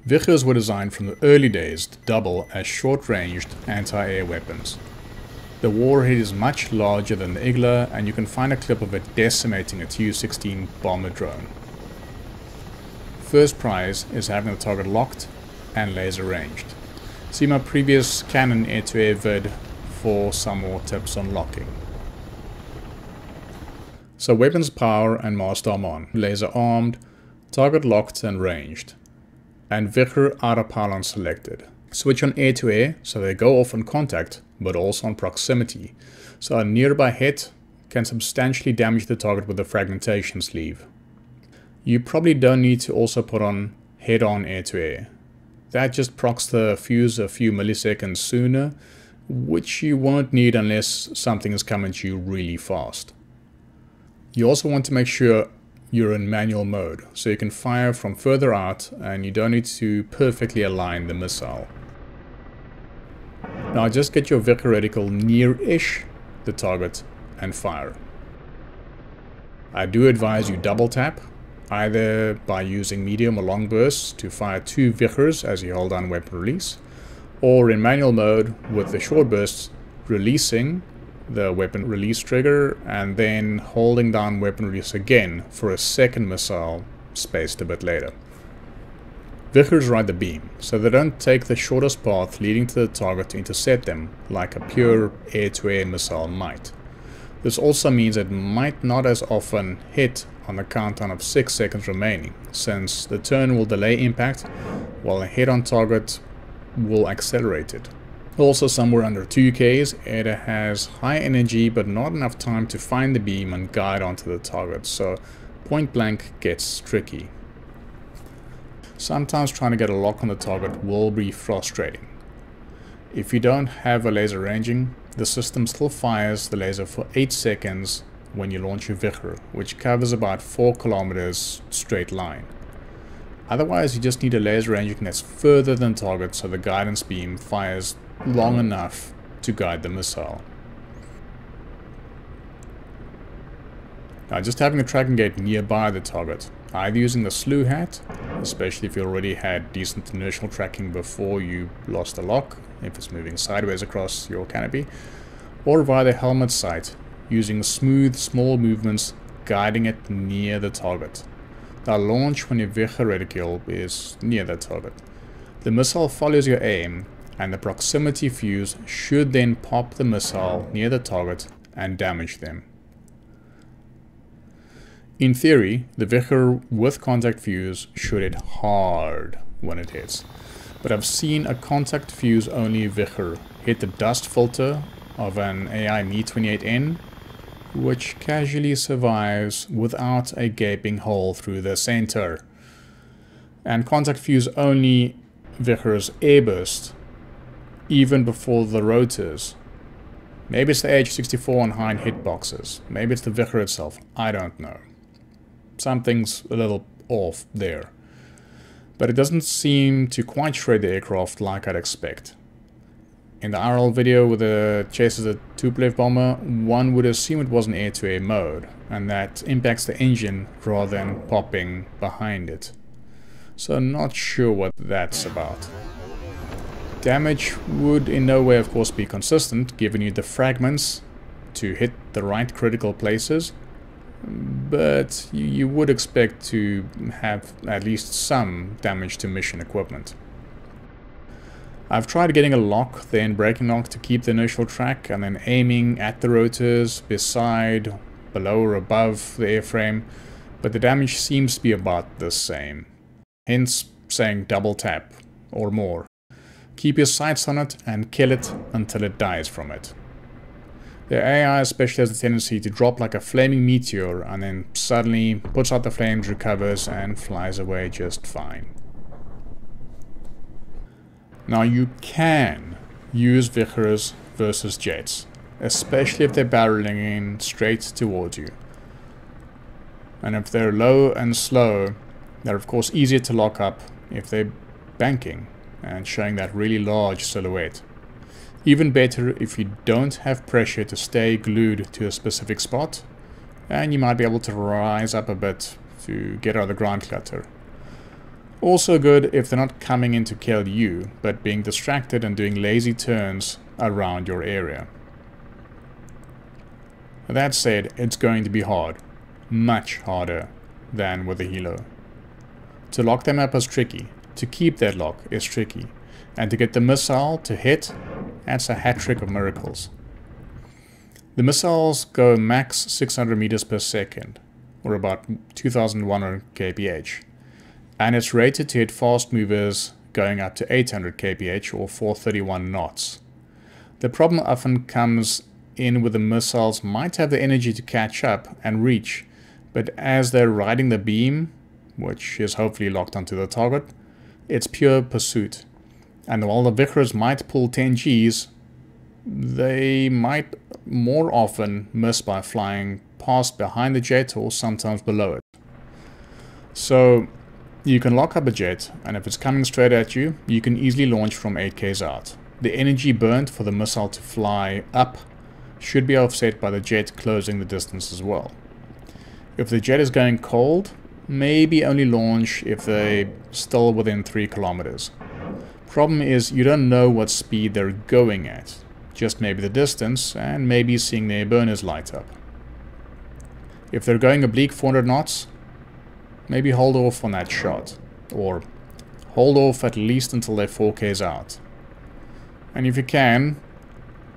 Vikhrs were designed from the early days to double as short-ranged anti-air weapons. The warhead is much larger than the Igla, and you can find a clip of it decimating a Tu-16 bomber drone. First prize is having the target locked and laser ranged. See my previous Canon air-to-air vid for some more tips on locking. So weapons power and master arm on, laser armed, target locked and ranged, and Vikhrs autopilot selected. Switch on air-to-air so they go off on contact but also on proximity, so a nearby hit can substantially damage the target with the fragmentation sleeve. You probably don't need to also put on head-on air-to-air. That just procs the fuse a few milliseconds sooner, which you won't need unless something is coming at you really fast. You also want to make sure you're in manual mode, so you can fire from further out and you don't need to perfectly align the missile. Now just get your Vikhrs reticle near-ish the target and fire. I do advise you double tap, either by using medium or long bursts to fire 2 Vikhrs as you hold down weapon release, or in manual mode with the short bursts releasing the weapon release trigger and then holding down weapon release again for a second missile spaced a bit later. Vikhrs ride the beam, so they don't take the shortest path leading to the target to intercept them like a pure air-to-air missile might. This also means it might not as often hit on the countdown of 6 seconds remaining, since the turn will delay impact while a hit on target will accelerate it. Also somewhere under 2Ks, it has high energy but not enough time to find the beam and guide onto the target, so point blank gets tricky. Sometimes trying to get a lock on the target will be frustrating. If you don't have a laser ranging, the system still fires the laser for 8 seconds when you launch your Vikhrs, which covers about 4 kilometers straight line. Otherwise you just need a laser ranging that's further than target so the guidance beam fires long enough to guide the missile. Now just having a tracking gate nearby the target, either using the slew hat, especially if you already had decent inertial tracking before you lost the lock, if it's moving sideways across your canopy, or via the helmet sight, using smooth small movements guiding it near the target. Now launch when your Vikhrs reticule is near the target. The missile follows your aim, and the proximity fuse should then pop the missile near the target and damage them. In theory, the Vikhrs with contact fuse should hit hard when it hits, but I've seen a contact fuse only Vikhrs hit the dust filter of an AI Mi-28N, which casually survives without a gaping hole through the center. And contact fuse only Vikhrs airburst even before the rotors. Maybe it's the H-64 on hind hitboxes, maybe it's the Vikhrs itself, I don't know. Something's a little off there. But it doesn't seem to quite shred the aircraft like I'd expect. In the RL video where the chases a Tupolev bomber, one would assume it was an air-to-air mode, and that impacts the engine rather than popping behind it. So not sure what that's about. Damage would in no way of course be consistent, given you the fragments to hit the right critical places, but you would expect to have at least some damage to mission equipment. I've tried getting a lock, then breaking lock to keep the inertial track, and then aiming at the rotors, beside, below or above the airframe, but the damage seems to be about the same. Hence saying double tap, or more. Keep your sights on it and kill it until it dies from it. The AI especially has the tendency to drop like a flaming meteor and then suddenly puts out the flames, recovers and flies away just fine. Now you can use Vikhrs versus jets, especially if they're barreling in straight towards you. And if they're low and slow, they're of course easier to lock up if they're banking and showing that really large silhouette. Even better if you don't have pressure to stay glued to a specific spot, and you might be able to rise up a bit to get out of the ground clutter. Also good if they're not coming in to kill you, but being distracted and doing lazy turns around your area. That said, it's going to be hard. Much harder than with the helo. To lock them up is tricky. To keep that lock is tricky. And to get the missile to hit, that's a hat trick of miracles. The missiles go max 600 meters per second, or about 2100 kph. And it's rated to hit fast movers going up to 800 kph or 431 knots. The problem often comes in with the missiles might have the energy to catch up and reach, but as they're riding the beam, which is hopefully locked onto the target, it's pure pursuit. And while the Vikhrs might pull 10 Gs, they might more often miss by flying past behind the jet or sometimes below it. So you can lock up a jet, and if it's coming straight at you, you can easily launch from 8Ks out. The energy burnt for the missile to fly up should be offset by the jet closing the distance as well. If the jet is going cold, maybe only launch if they're still within 3 kilometers. Problem is you don't know what speed they're going at, just maybe the distance and maybe seeing their burners light up. If they're going oblique 400 knots, maybe hold off on that shot, or hold off at least until they're 4Ks out. And if you can,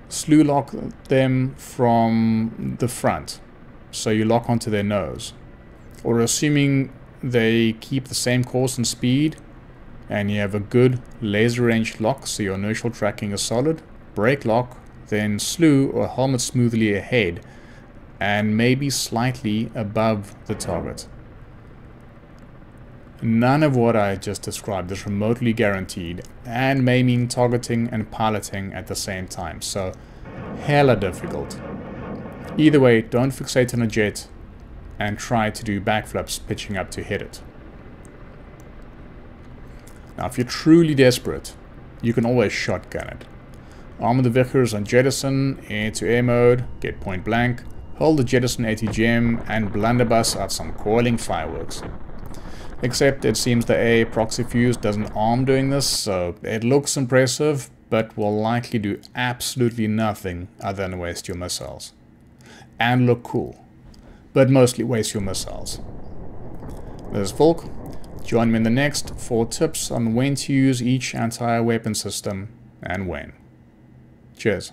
slew lock them from the front, so you lock onto their nose. Or assuming they keep the same course and speed, and you have a good laser range lock so your inertial tracking is solid, brake lock, then slew or helmet smoothly ahead, and maybe slightly above the target. None of what I just described is remotely guaranteed and may mean targeting and piloting at the same time, so hella difficult. Either way, don't fixate on a jet and try to do backflips pitching up to hit it. Now if you're truly desperate, you can always shotgun it. Armor the Vikhrs on jettison, air-to-air mode, get point blank, hold the jettison ATGM and blunderbuss out some coiling fireworks. Except it seems the AA proxy fuse doesn't arm doing this, so it looks impressive, but will likely do absolutely nothing other than waste your missiles. And look cool, but mostly waste your missiles. This is Volk. Join me in the next for tips on when to use each anti-weapon system and when. Cheers.